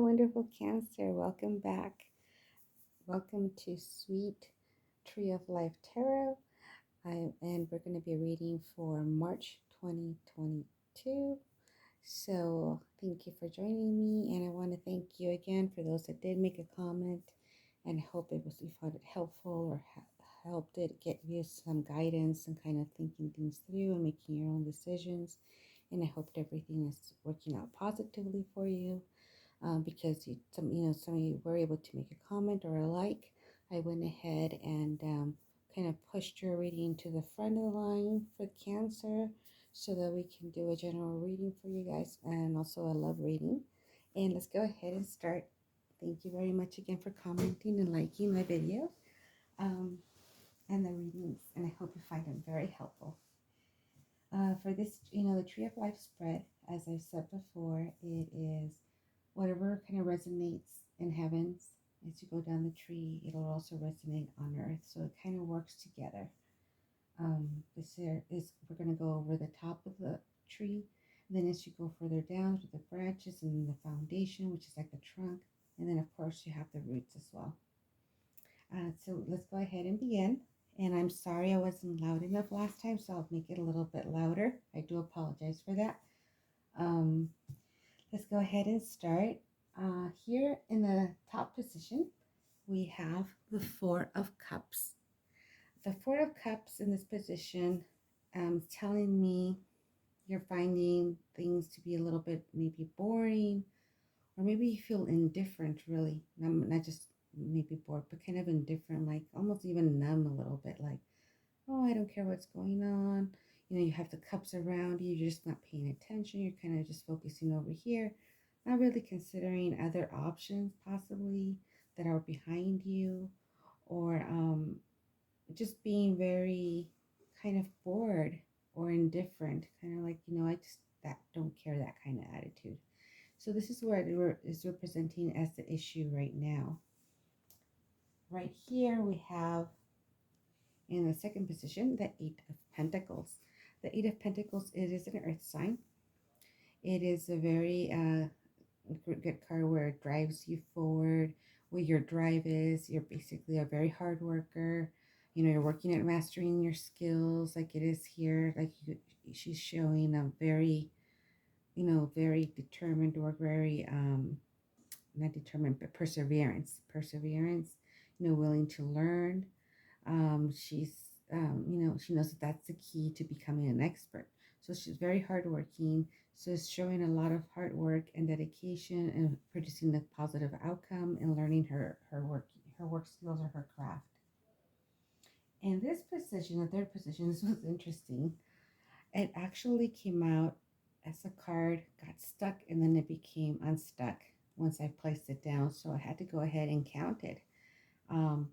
wonderful Cancer. Welcome back. Welcome to Sweet Tree of Life Tarot. And we're going to be reading for March 2022. So thank you for joining me. And I want to thank you again for those that did make a comment. And I hope you found it helpful or helped it get you some guidance and kind of thinking things through and making your own decisions. And I hope everything is working out positively for you. Because some of you were able to make a comment or a like. I went ahead and kind of pushed your reading to the front of the line for Cancer so that we can do a general reading for you guys and also a love reading. And let's go ahead and start. Thank you very much again for commenting and liking my video and the readings, and I hope you find them very helpful. For this, the Tree of Life spread, as I said before, it is whatever kind of resonates in heavens. As you go down the tree, it'll also resonate on earth. So it kind of works together. This here is, we're going to go over the top of the tree. And then as you go further down to the branches and the foundation, which is like the trunk. And then of course you have the roots as well. So let's go ahead and begin. And I'm sorry I wasn't loud enough last time, so I'll make it a little bit louder. I do apologize for that. Let's go ahead and start. Here in the top position, we have the Four of Cups. The Four of Cups in this position telling me you're finding things to be a little bit maybe boring, or maybe you feel indifferent, really. Not just maybe bored, but kind of indifferent, like almost even numb a little bit, like, oh, I don't care what's going on. You have the cups around you, you're just not paying attention. You're kind of just focusing over here, not really considering other options possibly that are behind you, or just being very kind of bored or indifferent, kind of like, I just that don't care, that kind of attitude. So this is where it is representing as the issue right now. Right here we have in the second position, the Eight of Pentacles. The Eight of Pentacles, it is an earth sign. It is a very good card where it drives you forward. Where your drive is, you're basically a very hard worker. You're working at mastering your skills, like it is here. Like she's showing a very, very determined, or very not determined, but perseverance, willing to learn. She's, she knows that that's the key to becoming an expert. So she's very hardworking. So it's showing a lot of hard work and dedication and producing a positive outcome and learning her work skills or her craft. In this position, the third position, this was interesting. It actually came out as a card, got stuck, and then it became unstuck once I placed it down. So I had to go ahead and count it.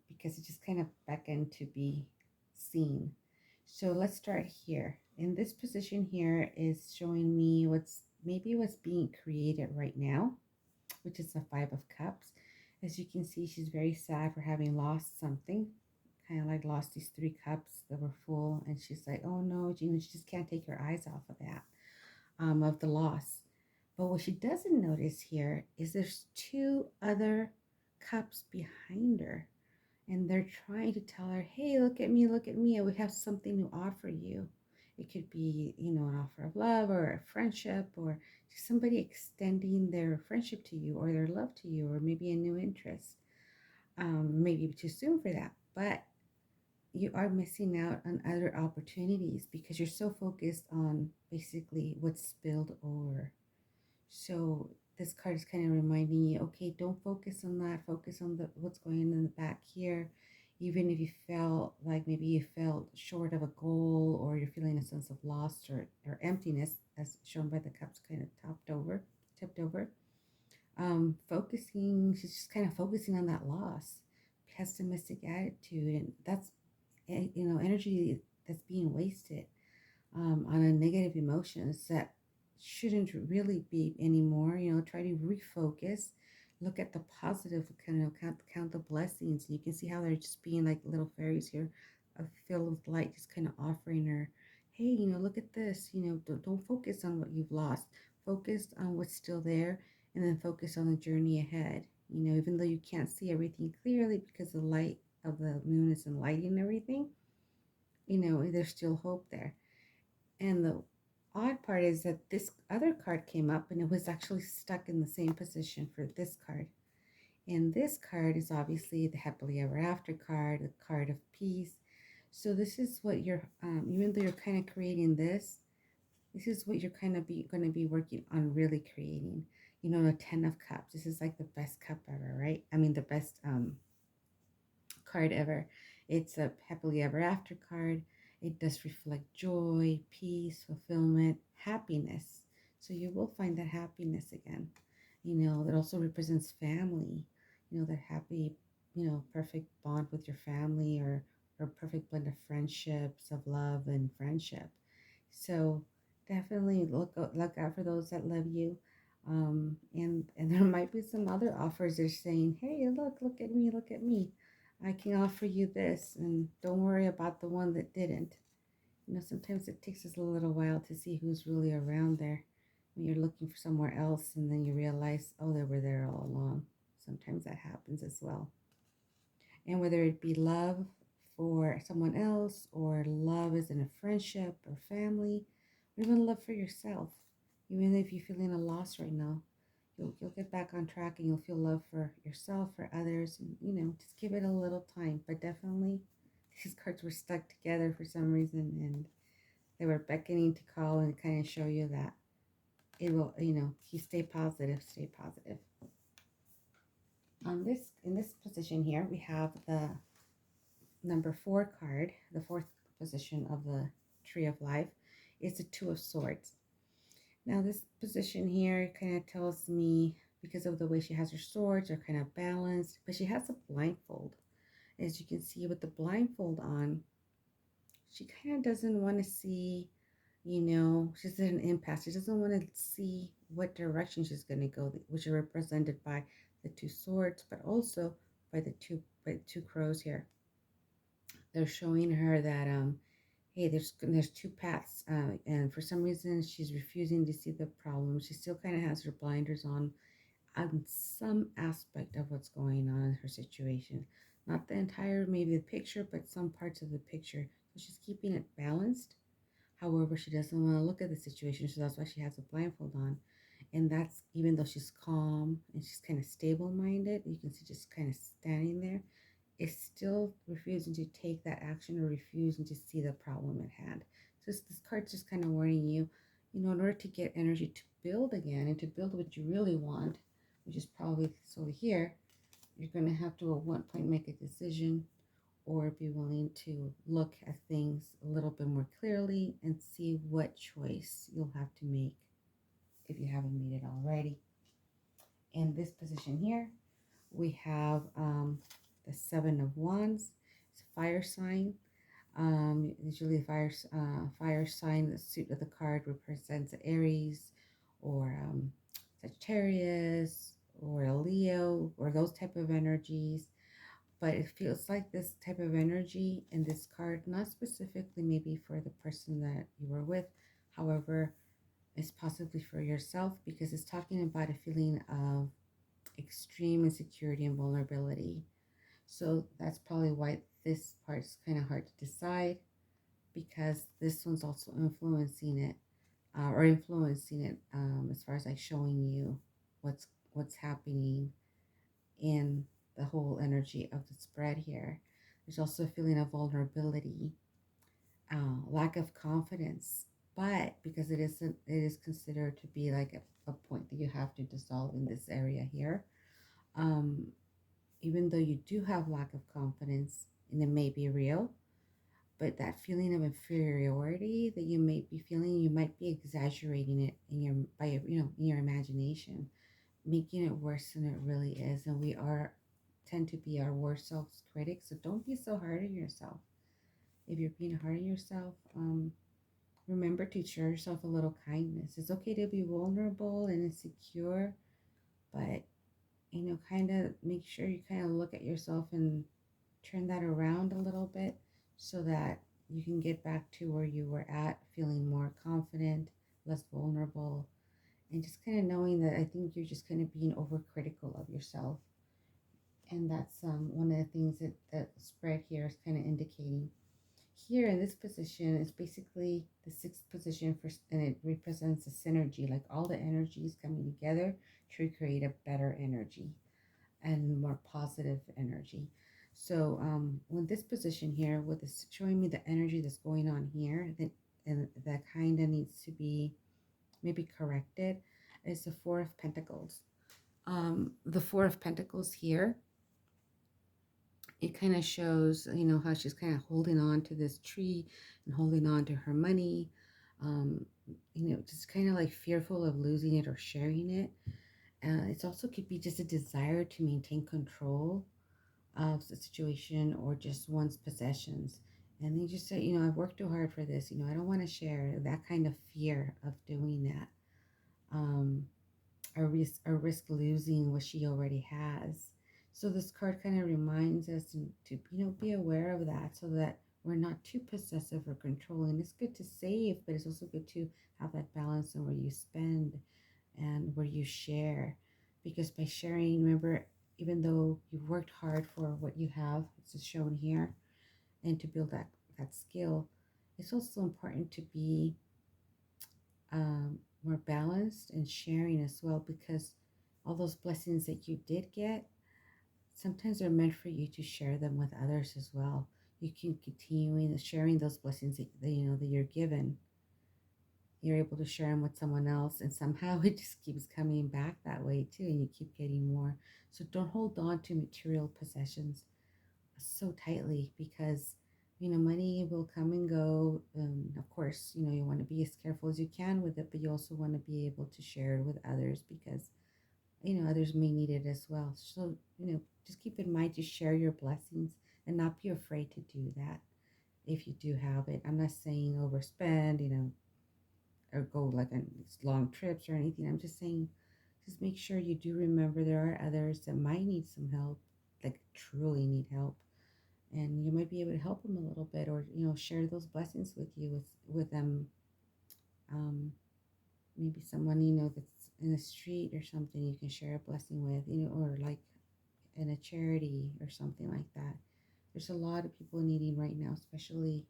Because it just kind of beckoned to be seen. So let's start here. In this position here is showing me what's being created right now, which is the Five of Cups. As you can see, she's very sad for having lost something, kind of like lost these 3 cups that were full, and she's like, oh no, she just can't take her eyes off of that, of the loss. But what she doesn't notice here is there's 2 other cups behind her, and they're trying to tell her, hey, look at me, we have something to offer you. It could be, an offer of love or a friendship, or somebody extending their friendship to you or their love to you, or maybe a new interest. Maybe too soon for that, but you are missing out on other opportunities because you're so focused on basically what's spilled over. So this card is kind of reminding you, okay, don't focus on that. Focus on what's going on in the back here. Even if you felt like maybe you felt short of a goal, or you're feeling a sense of loss or emptiness, as shown by the cups kind of tipped over. She's just kind of focusing on that loss, pessimistic attitude, and that's, energy that's being wasted on a negative emotions that shouldn't really be anymore. Try to refocus, look at the positive, kind of count the blessings. You can see how they're just being like little fairies here, filled with light, just kind of offering her, hey, look at this. Don't focus on what you've lost. Focus on what's still there, and then focus on the journey ahead. Even though you can't see everything clearly because the light of the moon is enlightening everything, there's still hope there. And the odd part is that this other card came up and it was actually stuck in the same position for this card. And this card is obviously the happily ever after card, the card of peace. So this is what you're, even though you're kind of creating this is what you're kind of going to be working on really creating. The 10 of Cups. This is like the best cup ever, right? I mean, the best card ever. It's a happily ever after card. It does reflect joy, peace, fulfillment, happiness. So you will find that happiness again. That also represents family. That happy, perfect bond with your family, or perfect blend of friendships, of love and friendship. So definitely look out for those that love you. And there might be some other offers. They're saying, hey, look at me, look at me. I can offer you this, and don't worry about the one that didn't. Sometimes it takes us a little while to see who's really around there when you're looking for somewhere else, and then you realize, oh, they were there all along. Sometimes that happens as well. And whether it be love for someone else, or love as in a friendship or family, or even love for yourself, even if you're feeling a loss right now, you'll get back on track and you'll feel love for yourself, for others, and just give it a little time. But definitely these cards were stuck together for some reason, and they were beckoning to call and kind of show you that it will, you stay positive, stay positive. In this position here, we have the number 4 card, the 4th position of the tree of life. It's the 2 of Swords. Now this position here kind of tells me, because of the way she has her swords are kind of balanced, but she has a blindfold. As you can see with the blindfold on, she kind of doesn't want to see, she's at an impasse. She doesn't want to see what direction she's going to go, which are represented by the 2 swords, but also by the two crows here. They're showing her that hey, there's 2 paths, and for some reason she's refusing to see the problem. She still kind of has her blinders on some aspect of what's going on in her situation. Not the entire, maybe the picture, but some parts of the picture. So she's keeping it balanced. However, she doesn't want to look at the situation, so that's why she has a blindfold on. And that's even though she's calm and she's kind of stable-minded, you can see just kind of standing there, is still refusing to take that action or refusing to see the problem at hand. So this card's just kind of warning you, in order to get energy to build again and to build what you really want, which is probably so here, you're going to have to at one point make a decision, or be willing to look at things a little bit more clearly and see what choice you'll have to make if you haven't made it already. In this position here, we have the 7 of Wands. It's a fire sign. Usually fire sign, the suit of the card represents Aries, or Sagittarius, or a Leo, or those type of energies. But it feels like this type of energy in this card, not specifically maybe for the person that you were with, however, it's possibly for yourself, because it's talking about a feeling of extreme insecurity and vulnerability. So that's probably why this part's kind of hard to decide, because this one's also influencing it, as far as like showing you what's happening in the whole energy of the spread here. There's also a feeling of vulnerability, lack of confidence, but because it is considered to be like a point that you have to dissolve in this area here. Um, Even though you do have lack of confidence and it may be real, but that feeling of inferiority that you may be feeling, you might be exaggerating it in your imagination, making it worse than it really is. And we tend to be our worst self's critics, so don't be so hard on yourself. If you're being hard on yourself, remember to show yourself a little kindness. It's okay to be vulnerable and insecure, but kind of make sure you kind of look at yourself and turn that around a little bit, so that you can get back to where you were at, feeling more confident, less vulnerable, And just kind of knowing that I think you're just kind of being overcritical of yourself. And that's one of the things that that spread here is kind of indicating. Here in this position is basically the sixth position for, and it represents a synergy, like all the energies coming together to create a better energy and more positive energy. So when this position here, with this showing me the energy that's going on here, that and that kind of needs to be maybe corrected, is the Four of Pentacles. The Four of Pentacles here, it kind of shows, you know, how she's kind of holding on to this tree and holding on to her money. You know, just kind of like fearful of losing it or sharing it. It also could be just a desire to maintain control of the situation or just one's possessions. And they just say, you know, I've worked too hard for this. You know, I don't want to share, that kind of fear of doing that. Um, or risk losing what she already has. So this card kind of reminds us to, you know, be aware of that so that we're not too possessive or controlling. It's good to save, but it's also good to have that balance on where you spend and where you share. Because by sharing, remember, even though you've worked hard for what you have, it's shown here, and to build that skill, it's also important to be more balanced and sharing as well, because all those blessings that you did get, sometimes they're meant for you to share them with others as well. You can continuing sharing those blessings that you know that you're given. You're able to share them with someone else, and somehow it just keeps coming back that way too, and you keep getting more. So don't hold on to material possessions so tightly, because you know money will come and go. Of course, you know you want to be as careful as you can with it, but you also want to be able to share it with others, because you know others may need it as well. So you know just keep in mind to share your blessings and not be afraid to do that if you do have it. I'm not saying overspend, you know, or go like on these long trips or anything. I'm just saying just make sure you do remember there are others that might need some help, like truly need help, and you might be able to help them a little bit, or you know share those blessings with you with them. um, Maybe someone you know that's in the street or something you can share a blessing with, you know, or like in a charity or something like that. There's a lot of people needing right now, especially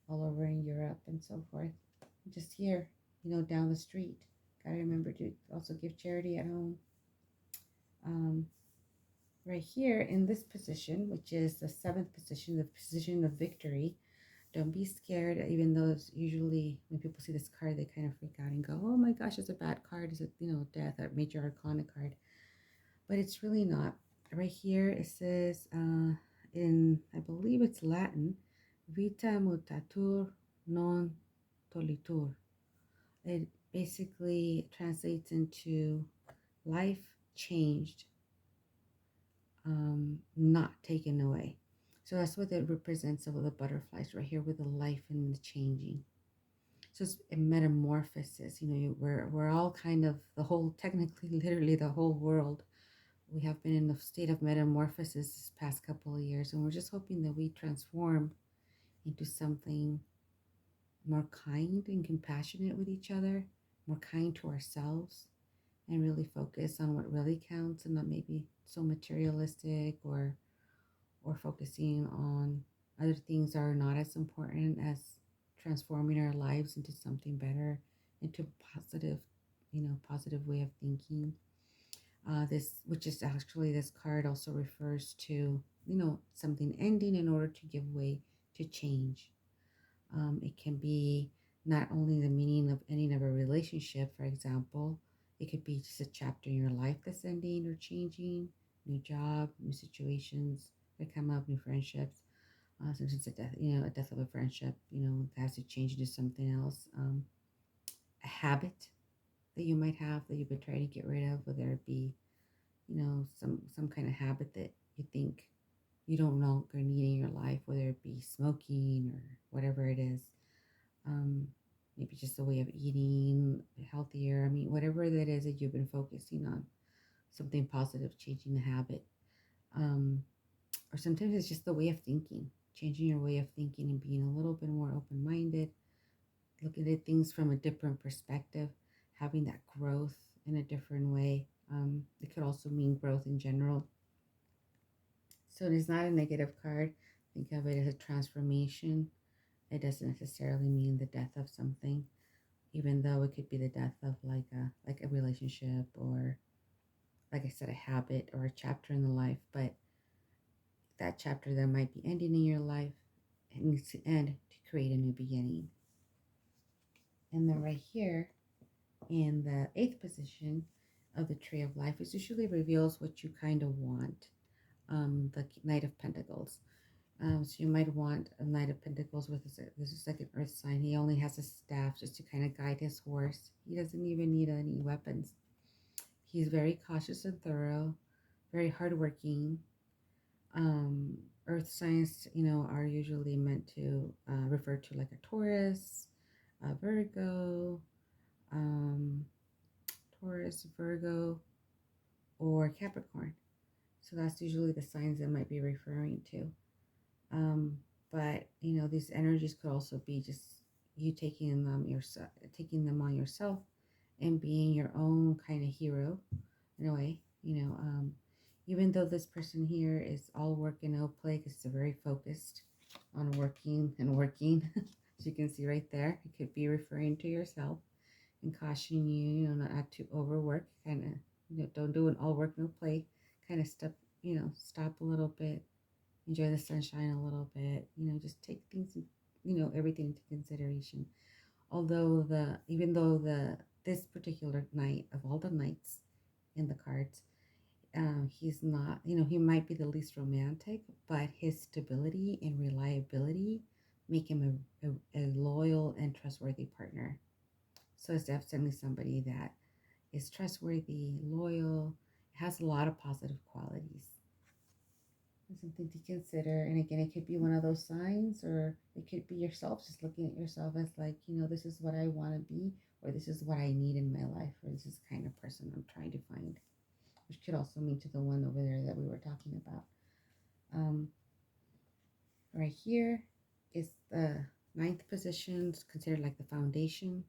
all over in Europe and so forth. Just here, you know, down the street. Gotta remember to also give charity at home. um, right here in this position, which is the seventh position, the position of victory. Don't be scared, even though it's usually when people see this card, they kind of freak out and go, "Oh my gosh, it's a bad card. It's a, you know, death, a major arcana card." But it's really not. Right here it says, in I believe it's Latin, "Vita mutatur non tolitur." It basically translates into life changed, not taken away. So that's what it represents of the butterflies right here, with the life and the changing. So it's a metamorphosis. You know, we're all kind of the whole, technically, literally the whole world. We have been in a state of metamorphosis this past couple of years, and we're just hoping that we transform into something more kind and compassionate with each other, more kind to ourselves, and really focus on what really counts, and not maybe so materialistic or focusing on other things that are not as important as transforming our lives into something better, into positive, you know, positive way of thinking. This, which is actually, this card also refers to, you know, something ending in order to give way to change. It can be not only the meaning of ending of a relationship, for example, it could be just a chapter in your life that's ending or changing, new job, new situations that come up, new friendships. Sometimes a death, you know, a death of a friendship, you know, has to change into something else. A habit that you might have that you've been trying to get rid of, whether it be, you know, some kind of habit that you think you don't no longer need in your life, whether it be smoking or whatever it is. um, Maybe just a way of eating healthier. I mean, whatever that is that you've been focusing on, something positive, changing the habit. Um, or sometimes it's just the way of thinking, changing your way of thinking and being a little bit more open minded, looking at things from a different perspective, having that growth in a different way. It could also mean growth in general. So it is not a negative card. Think of it as a transformation. It doesn't necessarily mean the death of something, even though it could be the death of like a relationship, or like I said, a habit or a chapter in the life. But that chapter that might be ending in your life, it needs to end to create a new beginning. And then right here in the 8th position of the Tree of Life, it usually reveals what you kind of want. The Knight of Pentacles. So you might want a Knight of Pentacles with this is like an earth sign. He only has a staff just to kind of guide his horse. He doesn't even need any weapons. He's very cautious and thorough, very hardworking. Earth signs, are usually meant to refer to like a Taurus, a Virgo, um, Virgo, or Capricorn. So that's usually the signs that might be referring to. But these energies could also be just you taking them on yourself, and being your own kind of hero in a way. Even though this person here is all work and no play, because it's very focused on working and working. As you can see right there, it could be referring to yourself and cautioning you, not to overwork. Kind of, don't do an all work no play kind of stuff. Stop a little bit, enjoy the sunshine a little bit. Just take things, everything into consideration. Although even though this particular knight of all the knights in the cards, he's not, he might be the least romantic, but his stability and reliability make him a loyal and trustworthy partner. So it's definitely somebody that is trustworthy, loyal, has a lot of positive qualities. Something to consider. And again, it could be one of those signs, or it could be yourself just looking at yourself as like, this is what I want to be, or this is what I need in my life, or this is the kind of person I'm trying to find, which could also mean to the one over there that we were talking about. Right here is the 9th position. It's considered like the foundation.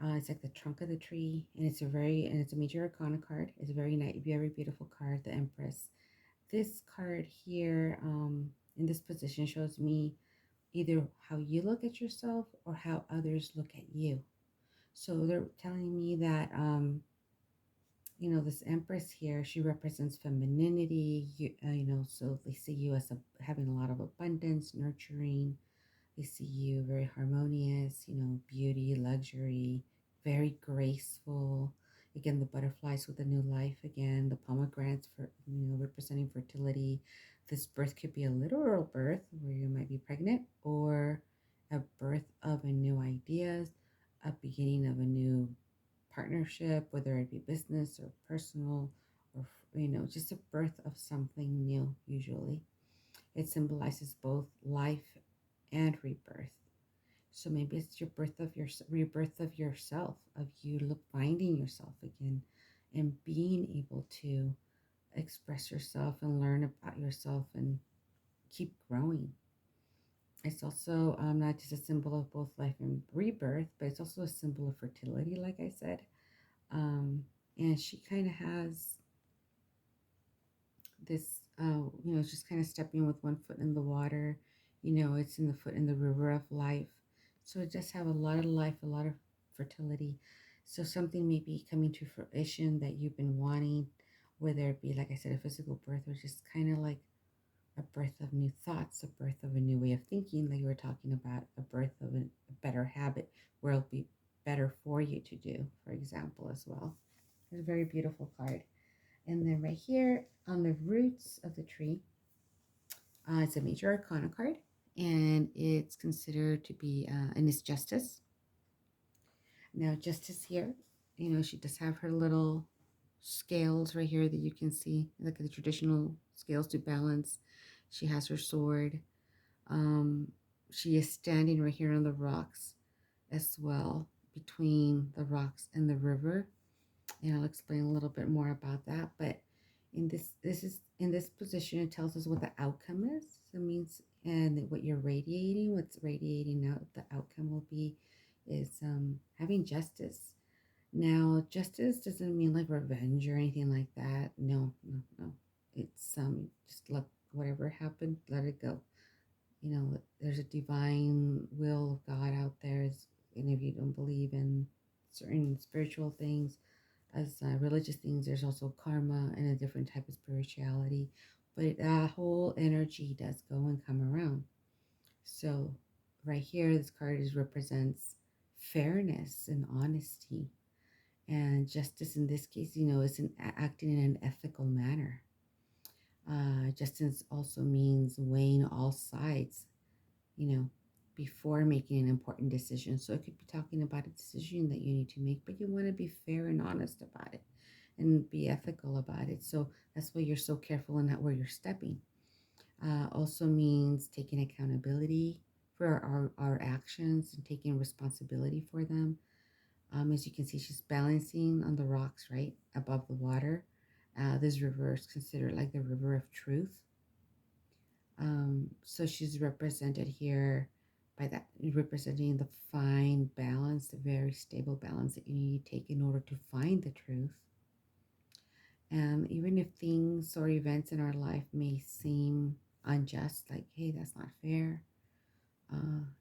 It's like the trunk of the tree, and it's a major arcana card. It's a very nice, very beautiful card, the Empress. This card here, in this position, shows me either how you look at yourself or how others look at you. So they're telling me that, this Empress here, she represents femininity, so they see you as having a lot of abundance, nurturing. They see you very harmonious, beauty, luxury, very graceful. Again, the butterflies with a new life. Again, the pomegranates for representing fertility. This birth could be a literal birth where you might be pregnant, or a birth of a new ideas, a beginning of a new partnership, whether it be business or personal, or just a birth of something new. Usually, it symbolizes both life and rebirth. So maybe it's your rebirth of yourself, of you finding yourself again, and being able to express yourself and learn about yourself and keep growing. It's also not just a symbol of both life and rebirth, but it's also a symbol of fertility, like I said. And she kind of has this, just kind of stepping with one foot in the water. It's in the foot in the river of life. So it does have a lot of life, a lot of fertility. So something may be coming to fruition that you've been wanting, whether it be, like I said, a physical birth, or just kind of like a birth of new thoughts, a birth of a new way of thinking, like you were talking about, a birth of a better habit where it'll be better for you to do, for example, as well. It's a very beautiful card. And then right here on the roots of the tree, it's a major arcana card, and it's considered to be, and it's justice. Now, justice here, she does have her little scales right here that you can see, like the traditional scales to balance. She has her sword. She is standing right here on the rocks as well, between the rocks and the river. And I'll explain a little bit more about that. But in this position, it tells us what the outcome is. So it means, and what you're radiating, what's radiating out, the outcome will be, is having justice. Now, justice doesn't mean like revenge or anything like that. No, no, no. It's just let whatever happened, let it go. You know, there's a divine will of God out there. And if you don't believe in certain spiritual things, as religious things, there's also karma and a different type of spirituality. But that whole energy does go and come around. So, right here, this card represents fairness and honesty. And justice in this case, is acting in an ethical manner. Justice also means weighing all sides, you know, before making an important decision. So it could be talking about a decision that you need to make, but you want to be fair and honest about it and be ethical about it. So that's why you're so careful in that where you're stepping. Also means taking accountability for our actions and taking responsibility for them. As you can see, she's balancing on the rocks, right, above the water. This river is considered like the river of truth. So she's represented here by that, representing the fine balance, the very stable balance that you need to take in order to find the truth. And even if things or events in our life may seem unjust, like, hey, that's not fair,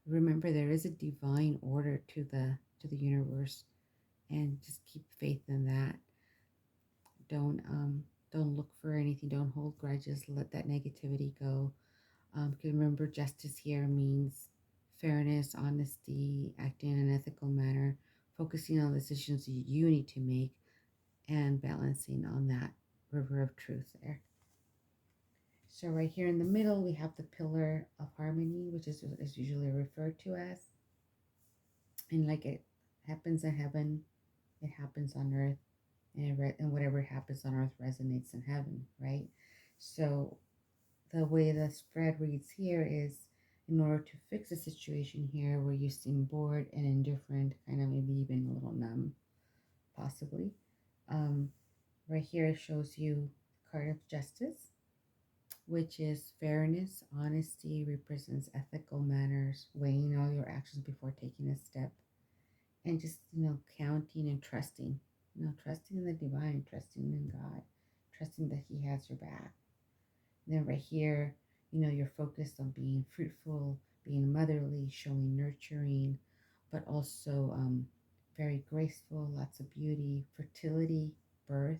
remember there is a divine order to the universe, and just keep faith in that. Don't look for anything. Don't hold grudges. Let that negativity go. Because remember, justice here means fairness, honesty, acting in an ethical manner, focusing on the decisions you need to make, and balancing on that river of truth there. So right here in the middle, we have the pillar of harmony, which is usually referred to as. And like it happens in heaven, it happens on earth, and whatever happens on earth resonates in heaven, right? So the way the spread reads here is, in order to fix a situation here where you seem bored and indifferent, kind of maybe even a little numb, possibly. Right here it shows you the card of justice, which is fairness, honesty, represents ethical manners, weighing all your actions before taking a step, and just, counting and trusting, trusting in the divine, trusting in God, trusting that He has your back. And then right here, you're focused on being fruitful, being motherly, showing nurturing, but also very graceful, lots of beauty, fertility, birth,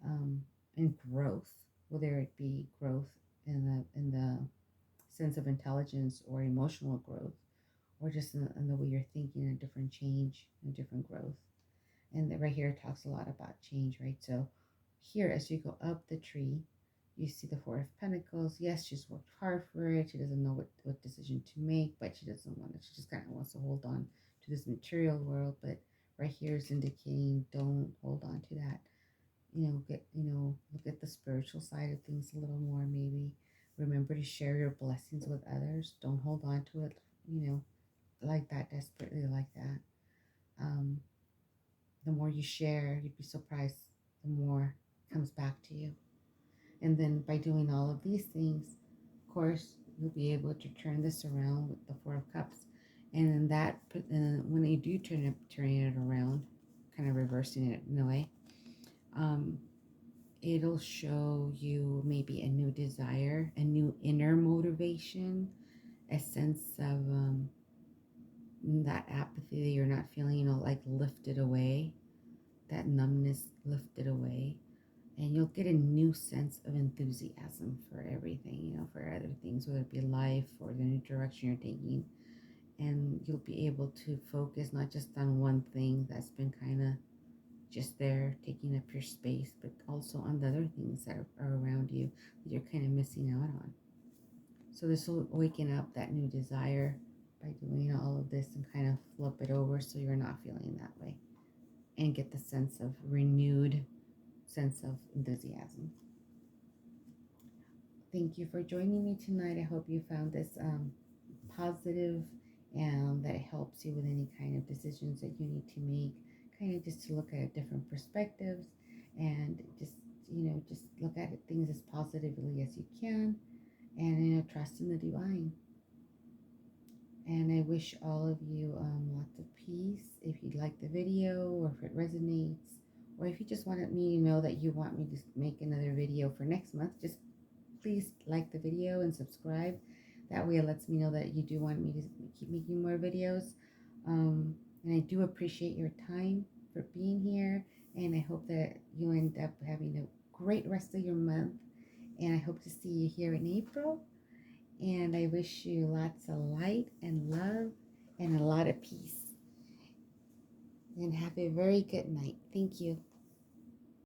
um, and growth, whether it be growth in the sense of intelligence or emotional growth, or just in the way you're thinking, a different change, a different growth. And right here it talks a lot about change, right? So here, as you go up the tree, you see the Four of Pentacles. Yes, she's worked hard for it. She doesn't know what decision to make, but she doesn't want it. She just kind of wants to hold on to this material world. But right here is indicating, don't hold on to that. Look at the spiritual side of things a little more, maybe. Remember to share your blessings with others. Don't hold on to it, like that, desperately like that. Um, the more you share, you'd be surprised, the more comes back to you. And then by doing all of these things, of course, you'll be able to turn this around with the Four of Cups. And when you do turning it around, kind of reversing it in a way, it'll show you maybe a new desire, a new inner motivation, a sense of that apathy that you're not feeling, like lifted away, that numbness lifted away. And you'll get a new sense of enthusiasm for everything, for other things, whether it be life or the new direction you're taking. And you'll be able to focus not just on one thing that's been kind of just there taking up your space, but also on the other things that are around you that you're kind of missing out on. So this will waken up that new desire by doing all of this and kind of flip it over so you're not feeling that way, and get the sense of renewed sense of enthusiasm. Thank you for joining me tonight. I hope you found this positive, and that it helps you with any kind of decisions that you need to make, kind of just to look at different perspectives, and just look at things as positively as you can, and trust in the divine. And I wish all of you lots of peace. If you like the video, or if it resonates, or if you just wanted me to know that you want me to make another video for next month, just please like the video and subscribe. That way it lets me know that you do want me to keep making more videos. And I do appreciate your time for being here. And I hope that you end up having a great rest of your month. And I hope to see you here in April. And I wish you lots of light and love and a lot of peace. And have a very good night. Thank you.